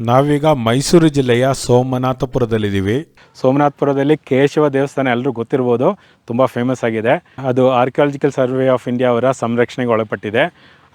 ನಾವೀಗ ಮೈಸೂರು ಜಿಲ್ಲೆಯ ಸೋಮನಾಥಪುರದಲ್ಲಿದ್ದೀವಿ. ಸೋಮನಾಥಪುರದಲ್ಲಿ ಕೇಶವ ದೇವಸ್ಥಾನ ಎಲ್ಲರೂ ಗೊತ್ತಿರ್ಬೋದು, ತುಂಬ ಫೇಮಸ್ ಆಗಿದೆ. ಅದು ಆರ್ಕಿಯಾಲಜಿಕಲ್ ಸರ್ವೆ ಆಫ್ ಇಂಡಿಯಾ ಅವರ ಸಂರಕ್ಷಣೆಗೆ ಒಳಪಟ್ಟಿದೆ.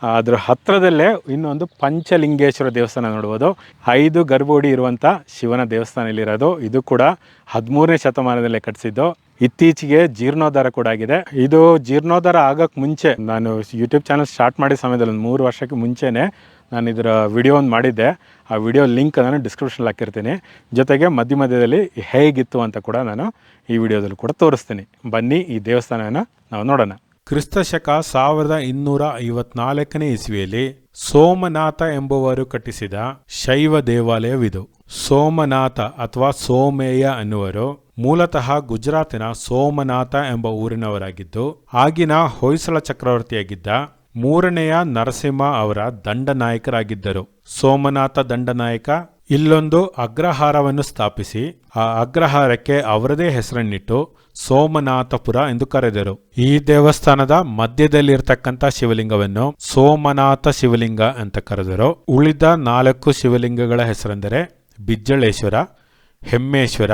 ಅದರ ಹತ್ತಿರದಲ್ಲೇ ಇನ್ನೊಂದು ಪಂಚಲಿಂಗೇಶ್ವರ ದೇವಸ್ಥಾನ ನೋಡ್ಬೋದು. 5 ಗರ್ಭಗುಡಿ ಇರುವಂಥ ಶಿವನ ದೇವಸ್ಥಾನ ಇಲ್ಲಿರೋದು. ಇದು ಕೂಡ 13ನೇ ಶತಮಾನದಲ್ಲೇ ಕಟ್ಟಿಸಿದ್ದು. ಇತ್ತೀಚೆಗೆ ಜೀರ್ಣೋದ್ಧಾರ ಕೂಡ ಆಗಿದೆ. ಇದು ಜೀರ್ಣೋದ್ಧಾರ ಆಗೋಕ್ಕೆ ಮುಂಚೆ, ನಾನು ಯೂಟ್ಯೂಬ್ ಚಾನಲ್ ಸ್ಟಾರ್ಟ್ ಮಾಡಿದ ಸಮಯದಲ್ಲಿ ಒಂದು 3 ವರ್ಷಕ್ಕೆ ಮುಂಚೆನೇ ನಾನು ಇದರ ವಿಡಿಯೋ ಒಂದು ಮಾಡಿದ್ದೆ. ಆ ವಿಡಿಯೋ ಲಿಂಕ್ ನಾನು ಡಿಸ್ಕ್ರಿಪ್ಷನಲ್ಲಿ ಹಾಕಿರ್ತೀನಿ. ಜೊತೆಗೆ ಮಧ್ಯದಲ್ಲಿ ಹೇಗಿತ್ತು ಅಂತ ಕೂಡ ನಾನು ಈ ವಿಡಿಯೋದಲ್ಲಿ ಕೂಡ ತೋರಿಸ್ತೀನಿ. ಬನ್ನಿ ಈ ದೇವಸ್ಥಾನನ ನಾವು ನೋಡೋಣ. ಕ್ರಿಸ್ತಶಕ 1254ನೇ ಇಸ್ವಿಯಲ್ಲಿ ಸೋಮನಾಥ ಎಂಬುವರು ಕಟ್ಟಿಸಿದ ಶೈವ ದೇವಾಲಯವಿದು. ಸೋಮನಾಥ ಅಥವಾ ಸೋಮೇಯ ಅನ್ನುವರು ಮೂಲತಃ ಗುಜರಾತಿನ ಸೋಮನಾಥ ಎಂಬ ಊರಿನವರಾಗಿದ್ದು, ಆಗಿನ ಹೊಯ್ಸಳ ಚಕ್ರವರ್ತಿಯಾಗಿದ್ದ 3ನೇಯ ನರಸಿಂಹ ಅವರ ದಂಡನಾಯಕರಾಗಿದ್ದರು. ಸೋಮನಾಥ ದಂಡನಾಯಕ ಇಲ್ಲೊಂದು ಅಗ್ರಹಾರವನ್ನು ಸ್ಥಾಪಿಸಿ ಆ ಅಗ್ರಹಾರಕ್ಕೆ ಅವರದೇ ಹೆಸರನ್ನಿಟ್ಟು ಸೋಮನಾಥಪುರ ಎಂದು ಕರೆದರು. ಈ ದೇವಸ್ಥಾನದ ಮಧ್ಯದಲ್ಲಿರ್ತಕ್ಕಂಥ ಶಿವಲಿಂಗವನ್ನು ಸೋಮನಾಥ ಶಿವಲಿಂಗ ಅಂತ ಕರೆದರು. ಉಳಿದ 4 ಶಿವಲಿಂಗಗಳ ಹೆಸರೆಂದರೆ ಬಿಜ್ಜಳೇಶ್ವರ, ಹೆಮ್ಮೇಶ್ವರ,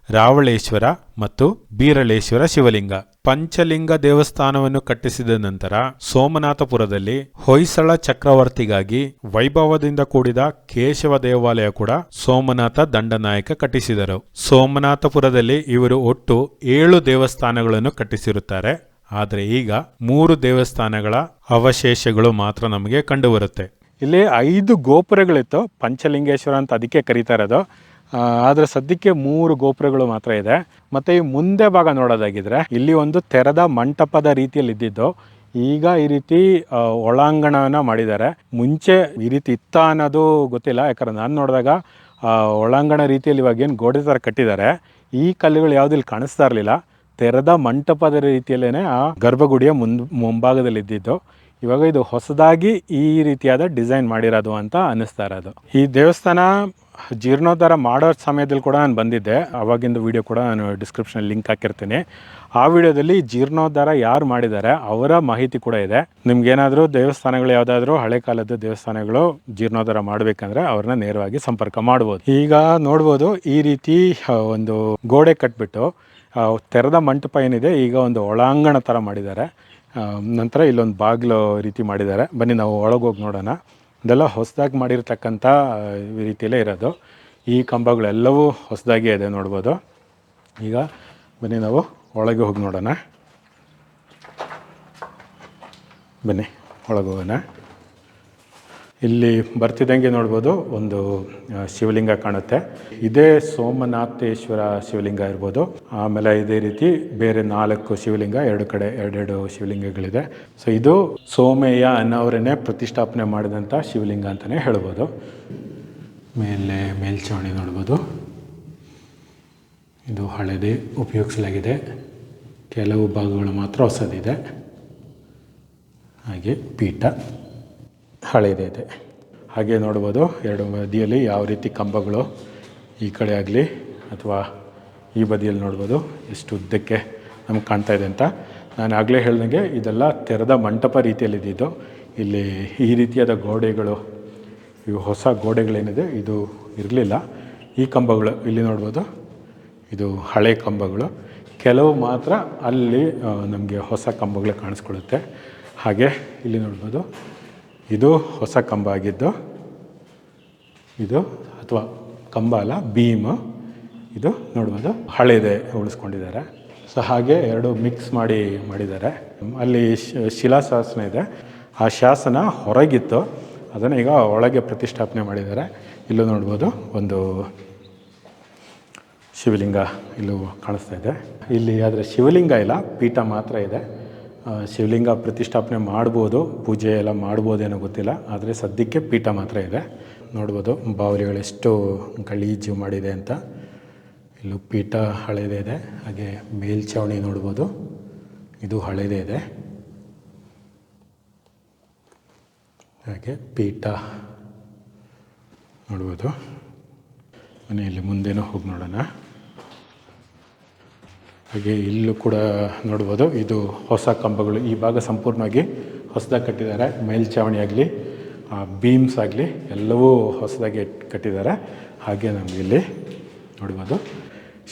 ರಾವಳೇಶ್ವರ ಮತ್ತು ಬೀರಳೇಶ್ವರ ಶಿವಲಿಂಗ. ಪಂಚಲಿಂಗ ದೇವಸ್ಥಾನವನ್ನು ಕಟ್ಟಿಸಿದ ನಂತರ ಸೋಮನಾಥಪುರದಲ್ಲಿ ಹೊಯ್ಸಳ ಚಕ್ರವರ್ತಿಗಾಗಿ ವೈಭವದಿಂದ ಕೂಡಿದ ಕೇಶವ ದೇವಾಲಯ ಕೂಡ ಸೋಮನಾಥ ದಂಡನಾಯಕ ಕಟ್ಟಿಸಿದರು. ಸೋಮನಾಥಪುರದಲ್ಲಿ ಇವರು ಒಟ್ಟು 7 ದೇವಸ್ಥಾನಗಳನ್ನು ಕಟ್ಟಿಸಿರುತ್ತಾರೆ. ಆದರೆ ಈಗ 3 ದೇವಸ್ಥಾನಗಳ ಅವಶೇಷಗಳು ಮಾತ್ರ ನಮಗೆ ಕಂಡುಬರುತ್ತೆ. ಇಲ್ಲಿ 5 ಗೋಪುರಗಳಿತ್ತು. ಪಂಚಲಿಂಗೇಶ್ವರ ಅಂತ ಅದಕ್ಕೆ ಕರೀತಾ ಇರೋದು. ಆದರೆ ಸದ್ಯಕ್ಕೆ 3 ಗೋಪುರಗಳು ಮಾತ್ರ ಇದೆ. ಮತ್ತು ಈ ಮುಂದೆ ಭಾಗ ನೋಡೋದಾಗಿದ್ರೆ ಇಲ್ಲಿ ಒಂದು ತೆರೆದ ಮಂಟಪದ ರೀತಿಯಲ್ಲಿ ಇದ್ದಿದ್ದು, ಈಗ ಈ ರೀತಿ ಒಳಾಂಗಣನ ಮಾಡಿದ್ದಾರೆ. ಮುಂಚೆ ಈ ರೀತಿ ಇತ್ತ ಅನ್ನೋದು ಗೊತ್ತಿಲ್ಲ, ಯಾಕಂದ್ರೆ ನಾನು ನೋಡಿದಾಗ ಒಳಾಂಗಣ ರೀತಿಯಲ್ಲಿ ಇವಾಗ ಏನು ಗೋಡೆ ಥರ ಕಟ್ಟಿದ್ದಾರೆ. ಈ ಕಲ್ಲುಗಳು ಯಾವುದು ಇಲ್ಲಿ ಕಾಣಿಸ್ತಾ ಇರಲಿಲ್ಲ. ತೆರೆದ ಮಂಟಪದ ರೀತಿಯಲ್ಲೇ ಆ ಗರ್ಭಗುಡಿಯ ಮುಂಭಾಗದಲ್ಲಿ ಇದ್ದಿದ್ದು. ಇವಾಗ ಇದು ಹೊಸದಾಗಿ ಈ ರೀತಿಯಾದ ಡಿಸೈನ್ ಮಾಡಿರೋದು ಅಂತ ಅನ್ನಿಸ್ತಾ ಇರೋದು. ಈ ದೇವಸ್ಥಾನ ಜೀರ್ಣೋದ್ಧಾರ ಮಾಡೋ ಸಮಯದಲ್ಲಿ ಕೂಡ ನಾನು ಬಂದಿದ್ದೆ. ಆವಾಗಿಂದು ವಿಡಿಯೋ ಕೂಡ ನಾನು ಡಿಸ್ಕ್ರಿಪ್ಷನಲ್ಲಿ ಲಿಂಕ್ ಹಾಕಿರ್ತೀನಿ. ಆ ವಿಡಿಯೋದಲ್ಲಿ ಜೀರ್ಣೋದ್ಧಾರ ಯಾರು ಮಾಡಿದ್ದಾರೆ ಅವರ ಮಾಹಿತಿ ಕೂಡ ಇದೆ. ನಿಮ್ಗೇನಾದರೂ ದೇವಸ್ಥಾನಗಳು ಯಾವುದಾದ್ರೂ ಹಳೆ ಕಾಲದ ದೇವಸ್ಥಾನಗಳು ಜೀರ್ಣೋದ್ಧಾರ ಮಾಡಬೇಕಂದ್ರೆ ಅವ್ರನ್ನ ನೇರವಾಗಿ ಸಂಪರ್ಕ ಮಾಡ್ಬೋದು. ಈಗ ನೋಡ್ಬೋದು, ಈ ರೀತಿ ಒಂದು ಗೋಡೆ ಕಟ್ಬಿಟ್ಟು ತೆರೆದ ಮಂಟಪ ಏನಿದೆ ಈಗ ಒಂದು ಒಳಾಂಗಣ ಥರ ಮಾಡಿದ್ದಾರೆ. ನಂತರ ಇಲ್ಲೊಂದು ಬಾಗಿಲು ರೀತಿ ಮಾಡಿದ್ದಾರೆ. ಬನ್ನಿ ನಾವು ಒಳಗೋಗಿ ನೋಡೋಣ. ಇದೆಲ್ಲ ಹೊಸದಾಗಿ ಮಾಡಿರ್ತಕ್ಕಂಥ ರೀತಿಯಲ್ಲೇ ಇರೋದು. ಈ ಕಂಬಗಳೆಲ್ಲವೂ ಹೊಸದಾಗಿ ಇದೆ ನೋಡ್ಬೋದು. ಈಗ ಬನ್ನಿ ನಾವು ಒಳಗೆ ಹೋಗಿ ನೋಡೋಣ. ಬನ್ನಿ ಒಳಗೆ ಹೋಗೋಣ. ಇಲ್ಲಿ ಬರ್ತಿದ್ದಂಗೆ ನೋಡ್ಬೋದು ಒಂದು ಶಿವಲಿಂಗ ಕಾಣುತ್ತೆ. ಇದೇ ಸೋಮನಾಥೇಶ್ವರ ಶಿವಲಿಂಗ ಇರ್ಬೋದು. ಆಮೇಲೆ ಇದೇ ರೀತಿ ಬೇರೆ 4 ಶಿವಲಿಂಗ, 2 ಕಡೆ 2 ಶಿವಲಿಂಗಗಳಿದೆ. ಸೊ ಇದು ಸೋಮೇಯ ಅನ್ನೋರನ್ನೇ ಪ್ರತಿಷ್ಠಾಪನೆ ಮಾಡಿದಂಥ ಶಿವಲಿಂಗ ಅಂತಲೇ ಹೇಳ್ಬೋದು. ಮೇಲ್ಛಾವಣಿ ನೋಡ್ಬೋದು. ಇದು ಹಳೆದೇ ಉಪಯೋಗಿಸಲಾಗಿದೆ, ಕೆಲವು ಭಾಗಗಳು ಮಾತ್ರ ಹೊಸದಿದೆ. ಹಾಗೆ ಪೀಠ ಹಳೆಯದೇ ಇದೆ. ಹಾಗೆ ನೋಡ್ಬೋದು 2 ಬದಿಯಲ್ಲಿ ಯಾವ ರೀತಿ ಕಂಬಗಳು ಈ ಕಡೆ ಆಗಲಿ ಅಥವಾ ಈ ಬದಿಯಲ್ಲಿ ನೋಡ್ಬೋದು ಎಷ್ಟು ಉದ್ದಕ್ಕೆ ನಮ್ಗೆ ಕಾಣ್ತಾ ಇದೆ ಅಂತ. ನಾನು ಆಗಲೇ ಹೇಳ್ದಂಗೆ ಇದೆಲ್ಲ ತೆರೆದ ಮಂಟಪ ರೀತಿಯಲ್ಲಿ ಇದ್ದಿದ್ದು. ಇಲ್ಲಿ ಈ ರೀತಿಯಾದ ಗೋಡೆಗಳು, ಇವು ಹೊಸ ಗೋಡೆಗಳೇನಿದೆ ಇದು ಇರಲಿಲ್ಲ. ಈ ಕಂಬಗಳು ಇಲ್ಲಿ ನೋಡ್ಬೋದು, ಇದು ಹಳೆ ಕಂಬಗಳು. ಕೆಲವು ಮಾತ್ರ ಅಲ್ಲಿ ನಮಗೆ ಹೊಸ ಕಂಬಗಳು ಕಾಣಿಸ್ಕೊಳ್ಳುತ್ತೆ. ಹಾಗೆ ಇಲ್ಲಿ ನೋಡ್ಬೋದು, ಇದು ಹೊಸ ಕಂಬ ಆಗಿದ್ದು, ಇದು ಅಥವಾ ಕಂಬ ಅಲ್ಲ ಬೀಮ್, ಇದು ನೋಡ್ಬೋದು ಹಳೇದೇ ಉಳಿಸ್ಕೊಂಡಿದ್ದಾರೆ. ಸೊ ಹಾಗೆ 2 ಮಿಕ್ಸ್ ಮಾಡಿದ್ದಾರೆ. ಅಲ್ಲಿ ಶಿಲಾಶಾಸನ ಇದೆ. ಆ ಶಾಸನ ಹೊರಗಿತ್ತು, ಅದನ್ನು ಈಗ ಒಳಗೆ ಪ್ರತಿಷ್ಠಾಪನೆ ಮಾಡಿದ್ದಾರೆ. ಇಲ್ಲೂ ನೋಡ್ಬೋದು ಒಂದು ಶಿವಲಿಂಗ ಇಲ್ಲೂ ಕಾಣಿಸ್ತಾ ಇದೆ. ಇಲ್ಲಿ ಆದರೆ ಶಿವಲಿಂಗ ಇಲ್ಲ, ಪೀಠ ಮಾತ್ರ ಇದೆ. ಶಿವಲಿಂಗ ಪ್ರತಿಷ್ಠಾಪನೆ ಮಾಡ್ಬೋದು, ಪೂಜೆ ಎಲ್ಲ ಮಾಡ್ಬೋದೇನೋ ಗೊತ್ತಿಲ್ಲ, ಆದರೆ ಸದ್ಯಕ್ಕೆ ಪೀಠ ಮಾತ್ರ ಇದೆ. ನೋಡ್ಬೋದು ಬಾವಲಿಗಳೆಷ್ಟು ಗಲೀಜು ಮಾಡಿದೆ ಅಂತ. ಇಲ್ಲೂ ಪೀಠ ಹಳೇದೇ ಇದೆ. ಹಾಗೆ ಮೇಲ್ಛಾವಣಿ ನೋಡ್ಬೋದು, ಇದು ಹಳೇದೇ ಇದೆ. ಹಾಗೆ ಪೀಠ ನೋಡ್ಬೋದು. ಮನೆಯಲ್ಲಿ ಮುಂದೇನೂ ಹೋಗಿ ನೋಡೋಣ. ಹಾಗೆ ಇಲ್ಲೂ ಕೂಡ ನೋಡ್ಬೋದು, ಇದು ಹೊಸ ಕಂಬಗಳು. ಈ ಭಾಗ ಸಂಪೂರ್ಣವಾಗಿ ಹೊಸದಾಗಿ ಕಟ್ಟಿದ್ದಾರೆ. ಮೇಲ್ಛಾವಣಿ ಆಗಲಿ ಬೀಮ್ಸ್ ಆಗಲಿ ಎಲ್ಲವೂ ಹೊಸದಾಗಿ ಕಟ್ಟಿದ್ದಾರೆ. ಹಾಗೆ ನಮಗೆ ಇಲ್ಲಿ ನೋಡ್ಬೋದು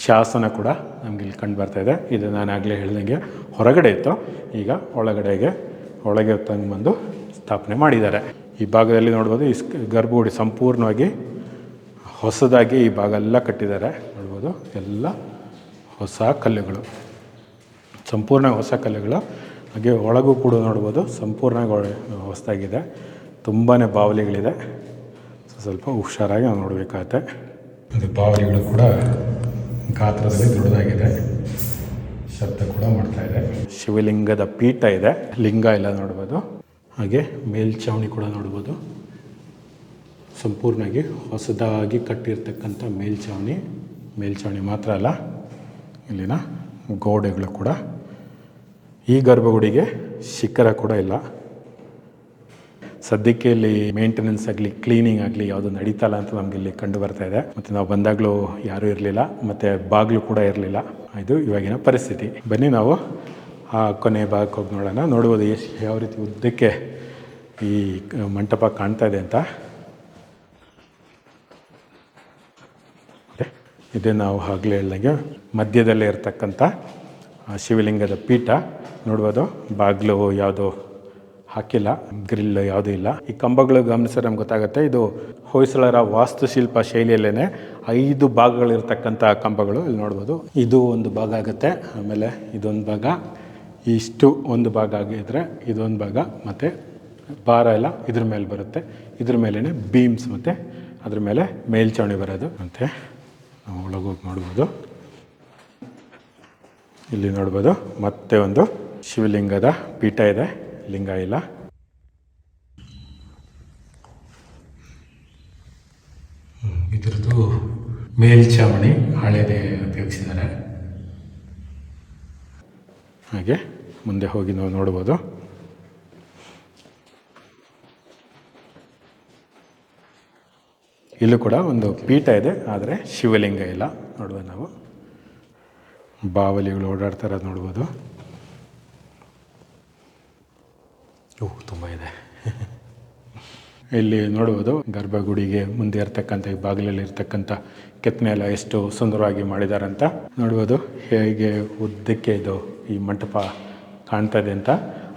ಶಾಸನ ಕೂಡ ನಮಗೆ ಇಲ್ಲಿ ಕಂಡು ಬರ್ತಾ ಇದೆ. ಇದು ನಾನು ಆಗಲೇ ಹೇಳ್ದಂಗೆ ಹೊರಗಡೆ ಇತ್ತು, ಈಗ ಒಳಗೆ ತಂದು ಸ್ಥಾಪನೆ ಮಾಡಿದ್ದಾರೆ. ಈ ಭಾಗದಲ್ಲಿ ನೋಡ್ಬೋದು ಈ ಗರ್ಭಗುಡಿ ಸಂಪೂರ್ಣವಾಗಿ ಹೊಸದಾಗಿ ಈ ಭಾಗ ಎಲ್ಲ ಕಟ್ಟಿದ್ದಾರೆ. ನೋಡ್ಬೋದು ಎಲ್ಲ ಹೊಸ ಕಲ್ಲುಗಳು, ಸಂಪೂರ್ಣ ಹೊಸ ಕಲ್ಲುಗಳು. ಹಾಗೆ ಒಳಗೂ ಕೂಡ ನೋಡ್ಬೋದು ಸಂಪೂರ್ಣವಾಗಿ ಹೊಸದಾಗಿದೆ. ತುಂಬಾ ಬಾವಲಿಗಳಿದೆ, ಸ್ವಲ್ಪ ಹುಷಾರಾಗಿ ನಾವು ನೋಡಬೇಕಾಗತ್ತೆ. ಅದು ಬಾವಲಿಗಳು ಕೂಡ ಗಾತ್ರದಲ್ಲಿ ದೊಡ್ಡದಾಗಿದೆ, ಶಬ್ದ ಕೂಡ ಮಾಡ್ತಾ ಇದೆ. ಶಿವಲಿಂಗದ ಪೀಠ ಇದೆ, ಲಿಂಗ ಎಲ್ಲ ನೋಡ್ಬೋದು. ಹಾಗೆ ಮೇಲ್ಛಾವಣಿ ಕೂಡ ನೋಡ್ಬೋದು, ಸಂಪೂರ್ಣವಾಗಿ ಹೊಸದಾಗಿ ಕಟ್ಟಿರ್ತಕ್ಕಂಥ ಮೇಲ್ಛಾವಣಿ ಮಾತ್ರ ಅಲ್ಲ, ಇಲ್ಲಿನ ಗೋಡೆಗಳು ಕೂಡ. ಈ ಗರ್ಭಗುಡಿಗೆ ಶಿಖರ ಕೂಡ ಇಲ್ಲ. ಸದ್ಯಕ್ಕೆ ಇಲ್ಲಿ ಮೇಂಟೆನೆನ್ಸ್ ಆಗಲಿ ಕ್ಲೀನಿಂಗ್ ಆಗಲಿ ಯಾವುದು ನಡೀತಲ್ಲ ಅಂತ ನಮಗೆ ಇಲ್ಲಿ ಕಂಡು ಬರ್ತಾ ಇದೆ. ಮತ್ತು ನಾವು ಬಂದಾಗಲೂ ಯಾರೂ ಇರಲಿಲ್ಲ, ಮತ್ತು ಬಾಗಿಲು ಕೂಡ ಇರಲಿಲ್ಲ. ಇದು ಇವಾಗಿನ ಪರಿಸ್ಥಿತಿ. ಬನ್ನಿ ನಾವು ಆ ಕೊನೆ ಭಾಗಕ್ಕೆ ಹೋಗಿ ನೋಡೋಣ. ನೋಡ್ಬೋದು ಯಾವ ರೀತಿ ಉದ್ದಕ್ಕೆ ಈ ಮಂಟಪ ಕಾಣ್ತಾ ಇದೆ ಅಂತ. ಇದೇ ನಾವು ಆಗಲೇ ಹೇಳ್ದಂಗೆ ಮಧ್ಯದಲ್ಲೇ ಇರತಕ್ಕಂಥ ಶಿವಲಿಂಗದ ಪೀಠ. ನೋಡ್ಬೋದು ಬಾಗಿಲು ಯಾವುದು ಹಾಕಿಲ್ಲ, ಗ್ರಿಲ್ ಯಾವುದೂ ಇಲ್ಲ. ಈ ಕಂಬಗಳು ಗಮನಿಸಿದ್ರೆ ನಮ್ಗೆ ಗೊತ್ತಾಗುತ್ತೆ, ಇದು ಹೊಯ್ಸಳರ ವಾಸ್ತುಶಿಲ್ಪ ಶೈಲಿಯಲ್ಲೇ 5 ಭಾಗಗಳಿರ್ತಕ್ಕಂಥ ಕಂಬಗಳು. ಇಲ್ಲಿ ನೋಡ್ಬೋದು, ಇದು ಒಂದು ಭಾಗ ಆಗುತ್ತೆ, ಆಮೇಲೆ ಇದೊಂದು ಭಾಗ, ಇಷ್ಟು ಒಂದು ಭಾಗ ಆಗಿದ್ರೆ ಇದೊಂದು ಭಾಗ, ಮತ್ತು ಭಾರ ಎಲ್ಲ ಇದ್ರ ಮೇಲೆ ಬರುತ್ತೆ. ಇದ್ರ ಮೇಲೇ ಬೀಮ್ಸ್ ಮತ್ತು ಅದ್ರ ಮೇಲೆ ಮೇಲ್ಛಾವಣಿ ಬರೋದು. ಮತ್ತು ನಾವು ಒಳಗೋಗಿ ನೋಡ್ಬೋದು, ಇಲ್ಲಿ ನೋಡ್ಬೋದು ಮತ್ತೆ ಒಂದು ಶಿವಲಿಂಗದ ಪೀಠ ಇದೆ, ಲಿಂಗ ಇಲ್ಲ. ಇದ್ರದ್ದು ಮೇಲ್ಛಾವಣಿ ಹಳೆದೇ ಉಪಯೋಗಿಸಿದ್ದಾರೆ. ಹಾಗೆ ಮುಂದೆ ಹೋಗಿ ನಾವು ನೋಡ್ಬೋದು, ಇಲ್ಲೂ ಕೂಡ ಒಂದು ಪೀಠ ಇದೆ, ಆದರೆ ಶಿವಲಿಂಗ ಇಲ್ಲ. ನೋಡ್ಬೋದು ನಾವು ಬಾವಲಿಗಳು ಓಡಾಡ್ತಾ ಇರೋದು ನೋಡ್ಬೋದು. ತುಂಬ ಇದೆ. ಇಲ್ಲಿ ನೋಡ್ಬೋದು ಗರ್ಭಗುಡಿಗೆ ಮುಂದೆ ಇರ್ತಕ್ಕಂಥ ಈ ಬಾಗಿಲಲ್ಲಿ ಇರ್ತಕ್ಕಂಥ ಕೆತ್ತನೆ ಎಲ್ಲ ಎಷ್ಟು ಸುಂದರವಾಗಿ ಮಾಡಿದ್ದಾರೆ ಅಂತ ನೋಡ್ಬೋದು. ಹೇಗೆ ಉದ್ದಕ್ಕೆ ಇದು ಈ ಮಂಟಪ ಕಾಣ್ತಾ ಇದೆ ಅಂತ.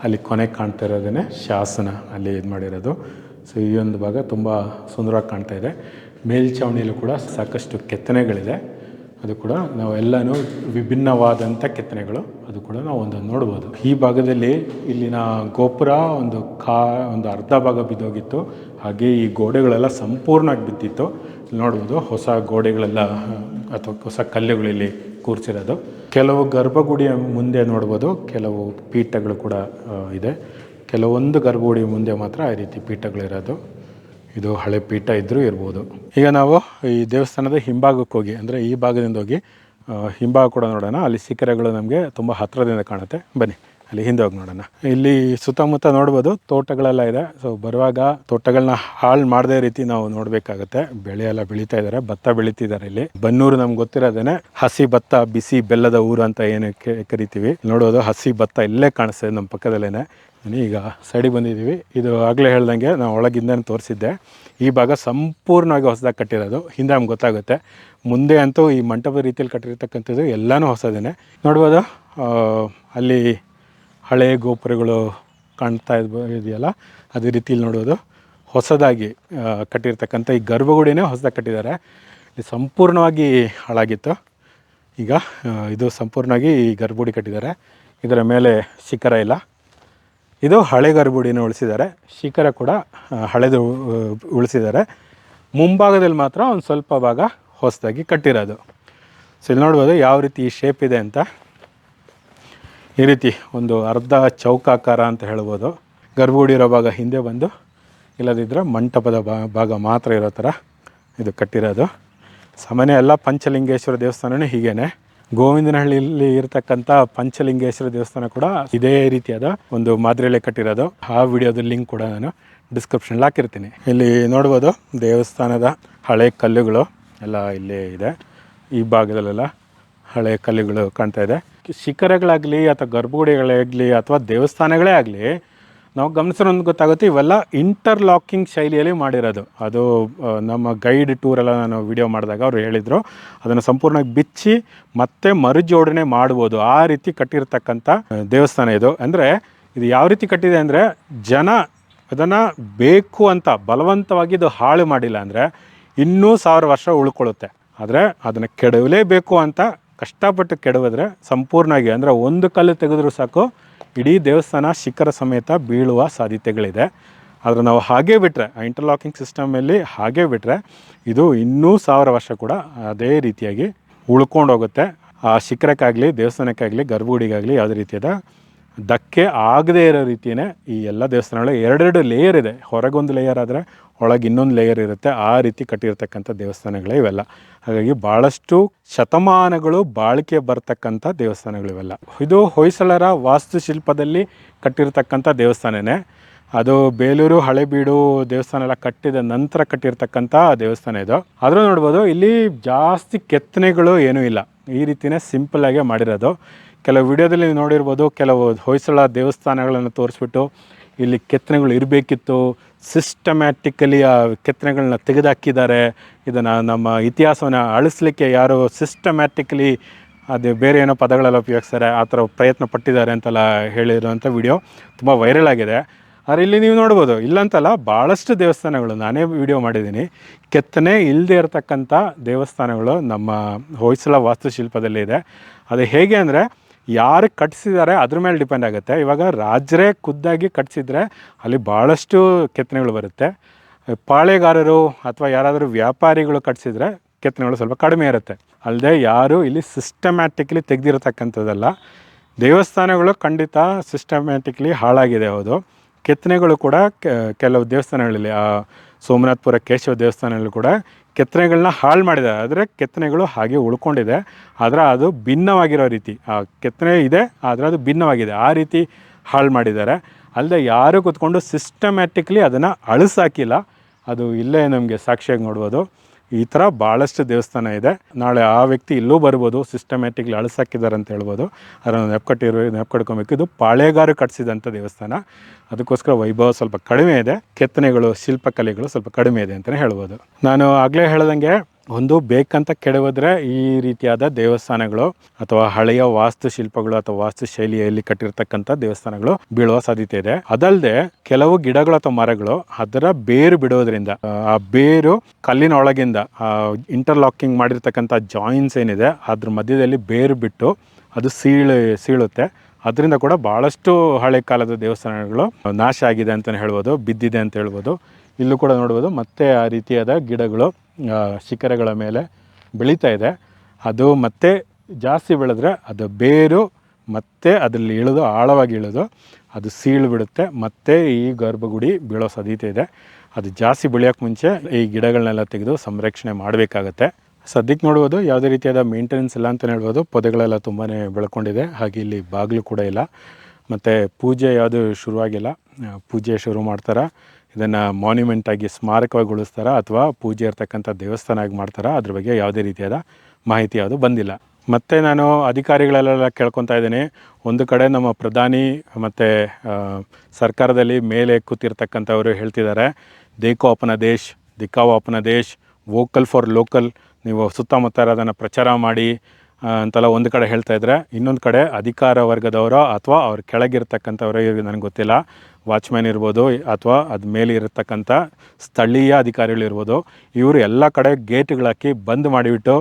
ಅಲ್ಲಿ ಕೊನೆಗೆ ಕಾಣ್ತಾ ಇರೋದೇ ಶಾಸನ, ಅಲ್ಲಿ ಇದು ಮಾಡಿರೋದು. ಸೊ ಈ ಒಂದು ಭಾಗ ತುಂಬ ಸುಂದರವಾಗಿ ಕಾಣ್ತಾ ಇದೆ. ಮೇಲ್ಛಾವಣಿಯಲ್ಲೂ ಕೂಡ ಸಾಕಷ್ಟು ಕೆತ್ತನೆಗಳಿದೆ, ಅದು ಕೂಡ ನಾವು ಎಲ್ಲನೂ ವಿಭಿನ್ನವಾದಂಥ ಕೆತ್ತನೆಗಳು, ಅದು ಕೂಡ ನಾವು ಒಂದೊಂದು ನೋಡ್ಬೋದು. ಈ ಭಾಗದಲ್ಲಿ ಇಲ್ಲಿನ ಗೋಪುರ ಒಂದು ಅರ್ಧ ಭಾಗ ಬಿದ್ದೋಗಿತ್ತು. ಹಾಗೆ ಈ ಗೋಡೆಗಳೆಲ್ಲ ಸಂಪೂರ್ಣವಾಗಿ ಬಿದ್ದಿತ್ತು. ನೋಡ್ಬೋದು ಹೊಸ ಗೋಡೆಗಳೆಲ್ಲ ಅಥವಾ ಹೊಸ ಕಲ್ಲುಗಳಲ್ಲಿ ಕೂರಿಸಿರೋದು. ಕೆಲವು ಗರ್ಭಗುಡಿಯ ಮುಂದೆ ನೋಡ್ಬೋದು ಕೆಲವು ಪೀಠಗಳು ಕೂಡ ಇದೆ. ಕೆಲವೊಂದು ಗರ್ಭಗುಡಿ ಮುಂದೆ ಮಾತ್ರ ಈ ರೀತಿ ಪೀಠಗಳಿರೋದು. ಇದು ಹಳೆ ಪೀಠ ಇದ್ದರೂ ಇರ್ಬೋದು. ಈಗ ನಾವು ಈ ದೇವಸ್ಥಾನದ ಹಿಂಭಾಗಕ್ಕೆ ಹೋಗಿ, ಅಂದರೆ ಈ ಭಾಗದಿಂದ ಹೋಗಿ ಹಿಂಭಾಗ ಕೂಡ ನೋಡೋಣ. ಅಲ್ಲಿ ಶಿಖರಗಳು ನಮಗೆ ತುಂಬ ಹತ್ತಿರದಿಂದ ಕಾಣುತ್ತೆ. ಬನ್ನಿ ಅಲ್ಲಿ ಹಿಂದೆ ಹೋಗಿ ನೋಡೋಣ. ಇಲ್ಲಿ ಸುತ್ತಮುತ್ತ ನೋಡ್ಬೋದು ತೋಟಗಳೆಲ್ಲ ಇದೆ. ಸೊ ಬರುವಾಗ ತೋಟಗಳನ್ನ ಹಾಳು ಮಾಡದೇ ರೀತಿ ನಾವು ನೋಡಬೇಕಾಗತ್ತೆ. ಬೆಳೆ ಎಲ್ಲ ಬೆಳೀತಾ ಇದ್ದಾರೆ, ಭತ್ತ ಬೆಳೀತಿದ್ದಾರೆ. ಇಲ್ಲಿ ಬನ್ನೂರು ನಮ್ಗೆ ಗೊತ್ತಿರೋದೇನೆ ಹಸಿ ಭತ್ತ, ಬಿಸಿ ಬೆಲ್ಲದ ಊರು ಅಂತ ಏನಕ್ಕೆ ಕರಿತೀವಿ. ನೋಡೋದು ಹಸಿ ಭತ್ತ ಇಲ್ಲೇ ಕಾಣಿಸ್ತದೆ ನಮ್ಮ ಪಕ್ಕದಲ್ಲೇನೆ. ಈಗ ಸೈಡಿಗೆ ಬಂದಿದ್ದೀವಿ. ಇದು ಆಗಲೇ ಹೇಳ್ದಂಗೆ ನಾವು ಒಳಗಿಂದ ತೋರಿಸಿದ್ದೆ. ಈ ಭಾಗ ಸಂಪೂರ್ಣವಾಗಿ ಹೊಸದಾಗಿ ಕಟ್ಟಿರೋದು. ಹಿಂದೆ ನಮ್ಗೆ ಗೊತ್ತಾಗುತ್ತೆ. ಮುಂದೆ ಅಂತೂ ಈ ಮಂಟಪದ ರೀತಿಯಲ್ಲಿ ಕಟ್ಟಿರ್ತಕ್ಕಂಥದ್ದು ಎಲ್ಲನೂ ಹೊಸದೇನೆ. ನೋಡ್ಬೋದು ಅಲ್ಲಿ ಹಳೆಯ ಗೋಪುರಗಳು ಕಾಣ್ತಾ ಇದೆಯಲ್ಲ, ಅದೇ ರೀತಿಯಲ್ಲಿ ನೋಡೋದು ಹೊಸದಾಗಿ ಕಟ್ಟಿರ್ತಕ್ಕಂಥ ಈ ಗರ್ಭಗುಡಿನೇ ಹೊಸದಾಗಿ ಕಟ್ಟಿದ್ದಾರೆ. ಇದು ಸಂಪೂರ್ಣವಾಗಿ ಹಾಳಾಗಿತ್ತು. ಈಗ ಇದು ಸಂಪೂರ್ಣವಾಗಿ ಈ ಗರ್ಭಗುಡಿ ಕಟ್ಟಿದ್ದಾರೆ. ಇದರ ಮೇಲೆ ಶಿಖರ ಇಲ್ಲ. ಇದು ಹಳೆ ಗರ್ಭಗುಡಿನ ಉಳಿಸಿದ್ದಾರೆ, ಶಿಖರ ಕೂಡ ಹಳೆದು ಉಳಿಸಿದ್ದಾರೆ. ಮುಂಭಾಗದಲ್ಲಿ ಮಾತ್ರ ಒಂದು ಸ್ವಲ್ಪ ಭಾಗ ಹೊಸದಾಗಿ ಕಟ್ಟಿರೋದು. ಸೊ ಇಲ್ಲಿ ನೋಡ್ಬೋದು ಯಾವ ರೀತಿ ಈ ಶೇಪ್ ಇದೆ ಅಂತ. ಈ ರೀತಿ ಒಂದು ಅರ್ಧ ಚೌಕಾಕಾರ ಅಂತ ಹೇಳ್ಬೋದು. ಗರ್ಭಗುಡಿ ಇರೋ ಭಾಗ ಹಿಂದೆ ಬಂದು, ಇಲ್ಲದಿದ್ದರೆ ಮಂಟಪದ ಭಾಗ ಮಾತ್ರ ಇರೋ ಥರ ಇದು ಕಟ್ಟಿರೋದು. ಸಾಮಾನ್ಯ ಎಲ್ಲ ಪಂಚಲಿಂಗೇಶ್ವರ ದೇವಸ್ಥಾನವೂ ಹೀಗೇನೆ. ಗೋವಿಂದನಹಳ್ಳಿಯಲ್ಲಿ ಇರತಕ್ಕಂಥ ಪಂಚಲಿಂಗೇಶ್ವರ ದೇವಸ್ಥಾನ ಕೂಡ ಇದೇ ರೀತಿಯಾದ ಒಂದು ಮಾದರಿಯಲ್ಲೇ ಕಟ್ಟಿರೋದು. ಆ ವಿಡಿಯೋದ ಲಿಂಕ್ ಕೂಡ ನಾನು ಡಿಸ್ಕ್ರಿಪ್ಷನಲ್ಲಿ ಹಾಕಿರ್ತೀನಿ. ಇಲ್ಲಿ ನೋಡ್ಬೋದು ದೇವಸ್ಥಾನದ ಹಳೆ ಕಲ್ಲುಗಳು ಎಲ್ಲ ಇಲ್ಲೇ ಇದೆ. ಈ ಭಾಗದಲ್ಲೆಲ್ಲ ಹಳೆ ಕಲ್ಲುಗಳು ಕಾಣ್ತಾ ಇದೆ. ಶಿಖರಗಳಾಗಲಿ ಅಥವಾ ಗರ್ಭಗುಡಿಗಳಾಗಲಿ ಅಥವಾ ದೇವಸ್ಥಾನಗಳೇ ಆಗಲಿ ನಾವು ಗಮನಿಸೋದು ಗೊತ್ತಾಗುತ್ತೆ, ಇವೆಲ್ಲ ಇಂಟರ್ಲಾಕಿಂಗ್ ಶೈಲಿಯಲ್ಲಿ ಮಾಡಿರೋದು. ಅದು ನಮ್ಮ ಗೈಡ್ ಟೂರೆಲ್ಲ ನಾನು ವಿಡಿಯೋ ಮಾಡಿದಾಗ ಅವರು ಹೇಳಿದರು, ಅದನ್ನು ಸಂಪೂರ್ಣವಾಗಿ ಬಿಚ್ಚಿ ಮತ್ತೆ ಮರುಜೋಡಣೆ ಮಾಡ್ಬೋದು, ಆ ರೀತಿ ಕಟ್ಟಿರ್ತಕ್ಕಂಥ ದೇವಸ್ಥಾನ ಇದು. ಅಂದರೆ ಇದು ಯಾವ ರೀತಿ ಕಟ್ಟಿದೆ ಅಂದರೆ, ಜನ ಅದನ್ನು ಬೇಕು ಅಂತ ಬಲವಂತವಾಗಿ ಇದು ಹಾಳು ಮಾಡಿಲ್ಲ ಅಂದರೆ ಇನ್ನೂ 1000 ವರ್ಷ ಉಳ್ಕೊಳ್ಳುತ್ತೆ. ಆದರೆ ಅದನ್ನು ಕೆಡವಲೇಬೇಕು ಅಂತ ಕಷ್ಟಪಟ್ಟು ಕೆಡವಿದ್ರೆ ಸಂಪೂರ್ಣವಾಗಿ, ಅಂದರೆ ಒಂದು ಕಲ್ಲು ತೆಗೆದ್ರೂ ಸಾಕು ಇಡೀ ದೇವಸ್ಥಾನ ಶಿಖರ ಸಮೇತ ಬೀಳುವ ಸಾಧ್ಯತೆಗಳಿದೆ. ಆದರೆ ನಾವು ಹಾಗೇ ಬಿಟ್ಟರೆ, ಇಂಟರ್ಲಾಕಿಂಗ್ ಸಿಸ್ಟಮಲ್ಲಿ ಹಾಗೇ ಬಿಟ್ಟರೆ ಇದು ಇನ್ನೂ 1000 ವರ್ಷ ಕೂಡ ಅದೇ ರೀತಿಯಾಗಿ ಉಳ್ಕೊಂಡು ಹೋಗುತ್ತೆ. ಆ ಶಿಖರಕ್ಕಾಗಲಿ, ದೇವಸ್ಥಾನಕ್ಕಾಗಲಿ, ಗರ್ಭಗುಡಿಗಾಗಲಿ ಯಾವುದೇ ರೀತಿಯಾದ ಧಕ್ಕೆ ಆಗದೇ ಇರೋ ರೀತಿಯೇ ಈ ಎಲ್ಲ ದೇವಸ್ಥಾನಗಳು 2 ಲೇಯರ್ ಇದೆ. ಹೊರಗೊಂದು ಲೇಯರ್ ಆದರೆ ಒಳಗೆ ಇನ್ನೊಂದು ಲೇಯರ್ ಇರುತ್ತೆ. ಆ ರೀತಿ ಕಟ್ಟಿರ್ತಕ್ಕಂಥ ದೇವಸ್ಥಾನಗಳೇ ಇವೆಲ್ಲ. ಹಾಗಾಗಿ ಭಾಳಷ್ಟು ಶತಮಾನಗಳು ಬಾಳಿಕೆ ಬರ್ತಕ್ಕಂಥ ದೇವಸ್ಥಾನಗಳಿವೆಲ್ಲ. ಇದು ಹೊಯ್ಸಳರ ವಾಸ್ತುಶಿಲ್ಪದಲ್ಲಿ ಕಟ್ಟಿರ್ತಕ್ಕಂಥ ದೇವಸ್ಥಾನನೇ. ಅದು ಬೇಲೂರು ಹಳೆಬೀಡು ದೇವಸ್ಥಾನ ಎಲ್ಲ ಕಟ್ಟಿದ ನಂತರ ಕಟ್ಟಿರ್ತಕ್ಕಂಥ ದೇವಸ್ಥಾನ ಇದು. ಆದರೂ ನೋಡ್ಬೋದು ಇಲ್ಲಿ ಜಾಸ್ತಿ ಕೆತ್ತನೆಗಳು ಏನೂ ಇಲ್ಲ, ಈ ರೀತಿಯೇ ಸಿಂಪಲ್ಲಾಗೆ ಮಾಡಿರೋದು. ಕೆಲವು ವಿಡಿಯೋದಲ್ಲಿ ನೋಡಿರ್ಬೋದು, ಕೆಲವು ಹೊಯ್ಸಳ ದೇವಸ್ಥಾನಗಳನ್ನು ತೋರಿಸ್ಬಿಟ್ಟು ಇಲ್ಲಿ ಕೆತ್ತನೆಗಳು ಇರಬೇಕಿತ್ತು, ಸಿಸ್ಟಮ್ಯಾಟಿಕಲಿ ಆ ಕೆತ್ತನೆಗಳನ್ನ ತೆಗೆದುಹಾಕಿದ್ದಾರೆ, ಇದನ್ನು ನಮ್ಮ ಇತಿಹಾಸವನ್ನು ಅಳಿಸ್ಲಿಕ್ಕೆ ಯಾರು ಸಿಸ್ಟಮ್ಯಾಟಿಕಲಿ ಅದು ಬೇರೆ ಏನೋ ಪದಗಳೆಲ್ಲ ಉಪಯೋಗಿಸ್ತಾರೆ, ಆ ಥರ ಪ್ರಯತ್ನ ಪಟ್ಟಿದ್ದಾರೆ ಅಂತೆಲ್ಲ ಹೇಳಿರುವಂಥ ವಿಡಿಯೋ ತುಂಬ ವೈರಲ್ ಆಗಿದೆ. ಆದರೆ ಇಲ್ಲಿ ನೀವು ನೋಡ್ಬೋದು, ಇಲ್ಲಂತಲ್ಲ ಭಾಳಷ್ಟು ದೇವಸ್ಥಾನಗಳು ನಾನೇ ವಿಡಿಯೋ ಮಾಡಿದ್ದೀನಿ, ಕೆತ್ತನೆ ಇಲ್ಲದೆ ಇರತಕ್ಕಂಥ ದೇವಸ್ಥಾನಗಳು ನಮ್ಮ ಹೊಯ್ಸಳ ವಾಸ್ತುಶಿಲ್ಪದಲ್ಲಿ ಇದೆ. ಅದು ಹೇಗೆ ಅಂದರೆ ಯಾರು ಕಟ್ಟಿಸಿದ್ದಾರೆ ಅದ್ರ ಮೇಲೆ ಡಿಪೆಂಡ್ ಆಗುತ್ತೆ. ಇವಾಗ ರಾಜರೇ ಖುದ್ದಾಗಿ ಕಟ್ಟಿಸಿದ್ರೆ ಅಲ್ಲಿ ಭಾಳಷ್ಟು ಕೆತ್ತನೆಗಳು ಬರುತ್ತೆ. ಪಾಳೆಗಾರರು ಅಥವಾ ಯಾರಾದರೂ ವ್ಯಾಪಾರಿಗಳು ಕಟ್ಟಿಸಿದ್ರೆ ಕೆತ್ತನೆಗಳು ಸ್ವಲ್ಪ ಕಡಿಮೆ ಇರುತ್ತೆ. ಅಲ್ಲದೆ ಯಾರು ಇಲ್ಲಿ ಸಿಸ್ಟಮ್ಯಾಟಿಕ್ಲಿ ತೆಗೆದಿರತಕ್ಕಂಥದ್ದಲ್ಲ. ದೇವಸ್ಥಾನಗಳು ಖಂಡಿತ ಸಿಸ್ಟಮ್ಯಾಟಿಕ್ಲಿ ಹಾಳಾಗಿದೆ, ಹೌದು. ಕೆತ್ತನೆಗಳು ಕೂಡ ಕೆಲವು ದೇವಸ್ಥಾನಗಳಲ್ಲಿ, ಸೋಮನಾಥಪುರ ಕೇಶವ ದೇವಸ್ಥಾನಗಳು ಕೂಡ ಕೆತ್ತನೆಗಳನ್ನ ಹಾಳು ಮಾಡಿದ್ದಾರೆ. ಆದರೆ ಕೆತ್ತನೆಗಳು ಹಾಗೆ ಉಳ್ಕೊಂಡಿದೆ, ಆದರೆ ಅದು ಭಿನ್ನವಾಗಿರೋ ರೀತಿ. ಆ ಕೆತ್ತನೆ ಇದೆ, ಆದರೆ ಅದು ಭಿನ್ನವಾಗಿದೆ, ಆ ರೀತಿ ಹಾಳು ಮಾಡಿದ್ದಾರೆ. ಅಲ್ಲದೆ ಯಾರು ಕೂತ್ಕೊಂಡು ಸಿಸ್ಟಮ್ಯಾಟಿಕ್ಲಿ ಅದನ್ನು ಅಳಿಸಾಕಿಲ್ಲ. ಅದು ಇಲ್ಲೇ ನಮಗೆ ಸಾಕ್ಷಿಯಾಗಿ ನೋಡ್ಬೋದು. ಈ ಥರ ಭಾಳಷ್ಟು ದೇವಸ್ಥಾನ ಇದೆ. ನಾಳೆ ಆ ವ್ಯಕ್ತಿ ಇಲ್ಲೂ ಬರ್ಬೋದು, ಸಿಸ್ಟಮ್ಯಾಟಿಕ್ಲಿ ಅಳಿಸಾಕಿದ್ದಾರೆ ಅಂತ ಹೇಳ್ಬೋದು. ಅದನ್ನು ನೆನಪು ಇದು ಪಾಳೆಗಾರು ಕಟ್ಟಿಸಿದಂಥ ದೇವಸ್ಥಾನ. ಅದಕ್ಕೋಸ್ಕರ ವೈಭವ ಸ್ವಲ್ಪ ಕಡಿಮೆ ಇದೆ, ಕೆತ್ತನೆಗಳು, ಶಿಲ್ಪಕಲೆಗಳು ಸ್ವಲ್ಪ ಕಡಿಮೆ ಇದೆ ಅಂತಲೇ ಹೇಳ್ಬೋದು. ನಾನು ಆಗಲೇ ಹೇಳ್ದಂಗೆ, ಒಂದು ಬೇಕಂತ ಕೆಡವಿದ್ರೆ ಈ ರೀತಿಯಾದ ದೇವಸ್ಥಾನಗಳು ಅಥವಾ ಹಳೆಯ ವಾಸ್ತುಶಿಲ್ಪಗಳು ಅಥವಾ ವಾಸ್ತುಶೈಲಿಯಲ್ಲಿ ಕಟ್ಟಿರ್ತಕ್ಕಂಥ ದೇವಸ್ಥಾನಗಳು ಬೀಳುವ ಸಾಧ್ಯತೆ ಇದೆ. ಅದಲ್ಲದೆ ಕೆಲವು ಗಿಡಗಳು ಅಥವಾ ಮರಗಳು ಅದರ ಬೇರು ಬಿಡೋದ್ರಿಂದ, ಆ ಬೇರು ಕಲ್ಲಿನ ಒಳಗಿಂದ ಇಂಟರ್ಲಾಕಿಂಗ್ ಮಾಡಿರ್ತಕ್ಕಂಥ ಜಾಯಿಂಟ್ಸ್ ಏನಿದೆ ಅದ್ರ ಮಧ್ಯದಲ್ಲಿ ಬೇರು ಬಿಟ್ಟು ಅದು ಸೀಳುತ್ತೆ. ಅದರಿಂದ ಕೂಡ ಭಾಳಷ್ಟು ಹಳೆ ಕಾಲದ ದೇವಸ್ಥಾನಗಳು ನಾಶ ಆಗಿದೆ ಅಂತಲೇ ಹೇಳ್ಬೋದು, ಬಿದ್ದಿದೆ ಅಂತ ಹೇಳ್ಬೋದು. ಇಲ್ಲೂ ಕೂಡ ನೋಡ್ಬೋದು, ಮತ್ತೆ ಆ ರೀತಿಯಾದ ಗಿಡಗಳು ಶಿಖರಗಳ ಮೇಲೆ ಬೆಳೀತಾ ಇದೆ. ಅದು ಮತ್ತೆ ಜಾಸ್ತಿ ಬೆಳೆದ್ರೆ ಅದು ಬೇರು ಮತ್ತೆ ಅದರಲ್ಲಿ ಇಳಿದು, ಆಳವಾಗಿ ಇಳಿದು ಅದು ಸೀಳು ಬಿಡುತ್ತೆ, ಮತ್ತೆ ಈ ಗರ್ಭಗುಡಿ ಬೀಳೋ ಸಾಧ್ಯತೆ ಇದೆ. ಅದು ಜಾಸ್ತಿ ಬೆಳೆಯೋಕ್ಕೆ ಮುಂಚೆ ಈ ಗಿಡಗಳನ್ನೆಲ್ಲ ತೆಗೆದು ಸಂರಕ್ಷಣೆ ಮಾಡಬೇಕಾಗತ್ತೆ. ಸದ್ಯಕ್ಕೆ ನೋಡ್ಬೋದು ಯಾವುದೇ ರೀತಿಯಾದ ಮೇಂಟೆನೆನ್ಸ್ ಇಲ್ಲ ಅಂತಲೇ ಹೇಳ್ಬೋದು. ಪೊದೆಗಳೆಲ್ಲ ತುಂಬಾ ಬೆಳ್ಕೊಂಡಿದೆ. ಹಾಗೆ ಇಲ್ಲಿ ಬಾಗಿಲು ಕೂಡ ಇಲ್ಲ. ಮತ್ತು ಪೂಜೆ ಯಾವುದು ಶುರುವಾಗಿಲ್ಲ. ಪೂಜೆ ಶುರು ಮಾಡ್ತಾರೆ, ಇದನ್ನು ಮಾನ್ಯುಮೆಂಟಾಗಿ ಸ್ಮಾರಕವಾಗಿ ಉಳಿಸ್ತಾರ ಅಥವಾ ಪೂಜೆ ಇರ್ತಕ್ಕಂಥ ದೇವಸ್ಥಾನ ಆಗಿ ಮಾಡ್ತಾರ, ಅದ್ರ ಬಗ್ಗೆ ಯಾವುದೇ ರೀತಿಯಾದ ಮಾಹಿತಿ ಯಾವುದು ಬಂದಿಲ್ಲ. ಮತ್ತು ನಾನು ಅಧಿಕಾರಿಗಳೆಲ್ಲ ಕೇಳ್ಕೊತಾ ಇದ್ದೀನಿ, ಒಂದು ಕಡೆ ನಮ್ಮ ಪ್ರಧಾನಿ ಮತ್ತು ಸರ್ಕಾರದಲ್ಲಿ ಮೇಲೆ ಕೂತಿರ್ತಕ್ಕಂಥವರು ಹೇಳ್ತಿದ್ದಾರೆ, ದೇಖೋ ಅಪನ ದೇಶ್ ದಿಕ್ಕಾವೋ ಅಪನ ದೇಶ್, ವೋಕಲ್ ಫಾರ್ ಲೋಕಲ್, ನೀವು ಸುತ್ತಮುತ್ತ ಅದನ್ನು ಪ್ರಚಾರ ಮಾಡಿ ಅಂತೆಲ್ಲ ಒಂದು ಕಡೆ ಹೇಳ್ತಾ ಇದ್ರೆ, ಇನ್ನೊಂದು ಕಡೆ ಅಧಿಕಾರ ವರ್ಗದವರೋ ಅಥವಾ ಅವ್ರ ಕೆಳಗಿರ್ತಕ್ಕಂಥವ್ರೋ ನನಗೆ ಗೊತ್ತಿಲ್ಲ, ವಾಚ್ಮ್ಯಾನ್ ಇರ್ಬೋದು ಅಥವಾ ಅದು ಮೇಲೆ ಇರತಕ್ಕಂಥ ಸ್ಥಳೀಯ ಅಧಿಕಾರಿಗಳಿರ್ಬೋದು, ಇವರು ಎಲ್ಲ ಕಡೆ ಗೇಟ್ಗಳಾಕಿ ಬಂದ್ ಮಾಡಿಬಿಟ್ಟು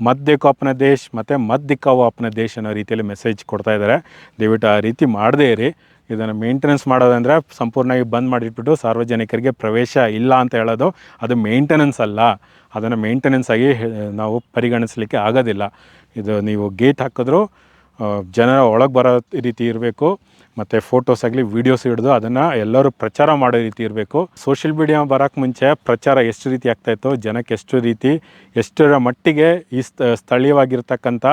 ಮತ್ ದೇಖೋ ಅಪನ ದೇಶ್ ಮತ್ತು ಮತ್ ದಿಕ್ಕಾವೋ ಅಪನ ದೇಶ್ ಅನ್ನೋ ರೀತಿಯಲ್ಲಿ ಮೆಸೇಜ್ ಕೊಡ್ತಾ ಇದ್ದಾರೆ. ದಯವಿಟ್ಟು ಆ ರೀತಿ ಮಾಡದೇ ಇರಿ. ಇದನ್ನು ಮೇಂಟೆನೆನ್ಸ್ ಮಾಡೋದಂದರೆ ಸಂಪೂರ್ಣವಾಗಿ ಬಂದ್ ಮಾಡಿಟ್ಬಿಟ್ಟು ಸಾರ್ವಜನಿಕರಿಗೆ ಪ್ರವೇಶ ಇಲ್ಲ ಅಂತ ಹೇಳೋದು ಅದು ಮೇಂಟೆನೆನ್ಸ್ ಅಲ್ಲ. ಅದನ್ನು ಮೇಂಟೆನೆನ್ಸ್ ಆಗಿ ನಾವು ಪರಿಗಣಿಸಲಿಕ್ಕೆ ಆಗೋದಿಲ್ಲ. ಇದು ನೀವು ಗೇಟ್ ಹಾಕಿದ್ರೂ ಜನರ ಒಳಗೆ ಬರೋ ರೀತಿ ಇರಬೇಕು, ಮತ್ತು ಫೋಟೋಸ್ ಆಗಲಿ ವೀಡಿಯೋಸ್ ಹಿಡಿದು ಅದನ್ನು ಎಲ್ಲರೂ ಪ್ರಚಾರ ಮಾಡೋ ರೀತಿ ಇರಬೇಕು. ಸೋಷಿಯಲ್ ಮೀಡಿಯಾ ಬರೋಕ್ಕೆ ಮುಂಚೆ ಪ್ರಚಾರ ಎಷ್ಟು ರೀತಿ ಆಗ್ತಾಯಿತ್ತು, ಜನಕ್ಕೆ ಎಷ್ಟರ ಮಟ್ಟಿಗೆ ಈ ಸ್ಥಳೀಯವಾಗಿರ್ತಕ್ಕಂಥ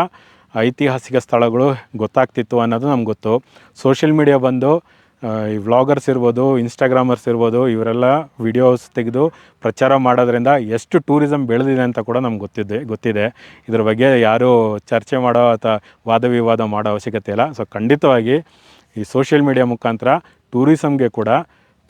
ಐತಿಹಾಸಿಕ ಸ್ಥಳಗಳು ಗೊತ್ತಾಗ್ತಿತ್ತು ಅನ್ನೋದು ನಮ್ಗೆ ಗೊತ್ತು. ಸೋಷಿಯಲ್ ಮೀಡಿಯಾ ಬಂದು ಈ ವ್ಲಾಗರ್ಸ್ ಇರ್ಬೋದು, ಇನ್ಸ್ಟಾಗ್ರಾಮರ್ಸ್ ಇರ್ಬೋದು, ಇವರೆಲ್ಲ ವಿಡಿಯೋಸ್ ತೆಗೆದು ಪ್ರಚಾರ ಮಾಡೋದ್ರಿಂದ ಎಷ್ಟು ಟೂರಿಸಮ್ ಬೆಳೆದಿದೆ ಅಂತ ಕೂಡ ನಮ್ಗೆ ಗೊತ್ತಿದೆ. ಇದ್ರ ಬಗ್ಗೆ ಯಾರೂ ಚರ್ಚೆ ಮಾಡೋ ಅಥವಾ ವಾದ ವಿವಾದ ಮಾಡೋ ಅವಶ್ಯಕತೆ ಇಲ್ಲ. ಸೊ ಖಂಡಿತವಾಗಿ ಈ ಸೋಷಿಯಲ್ ಮೀಡಿಯಾ ಮುಖಾಂತರ ಟೂರಿಸಮ್ಗೆ ಕೂಡ,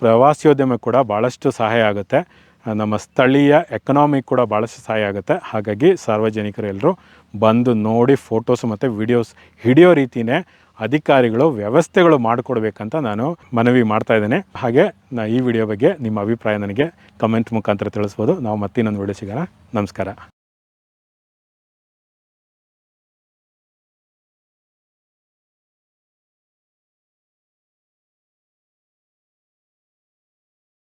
ಪ್ರವಾಸೋದ್ಯಮ ಕೂಡ ಭಾಳಷ್ಟು ಸಹಾಯ ಆಗುತ್ತೆ. ನಮ್ಮ ಸ್ಥಳೀಯ ಎಕನಾಮಿ ಕೂಡ ಭಾಳಷ್ಟು ಸಹಾಯ ಆಗುತ್ತೆ. ಹಾಗಾಗಿ ಸಾರ್ವಜನಿಕರು ಎಲ್ಲರೂ ಬಂದು ನೋಡಿ ಫೋಟೋಸ್ ಮತ್ತು ವಿಡಿಯೋಸ್ ಹಿಡಿಯೋ ರೀತಿಯೇ ಅಧಿಕಾರಿಗಳು ವ್ಯವಸ್ಥೆಗಳು ಮಾಡಿಕೊಡ್ಬೇಕಂತ ನಾನು ಮನವಿ ಮಾಡ್ತಾ ಇದ್ದೇನೆ. ಹಾಗೆ ಈ ವಿಡಿಯೋ ಬಗ್ಗೆ ನಿಮ್ಮ ಅಭಿಪ್ರಾಯ ನನಗೆ ಕಮೆಂಟ್ ಮುಖಾಂತರ ತಿಳಿಸ್ಬೋದು. ನಾವು ಮತ್ತಿನ್ನೊಂದು ವಿಡಿಯೋ ಸಿಗೋಣ. ನಮಸ್ಕಾರ.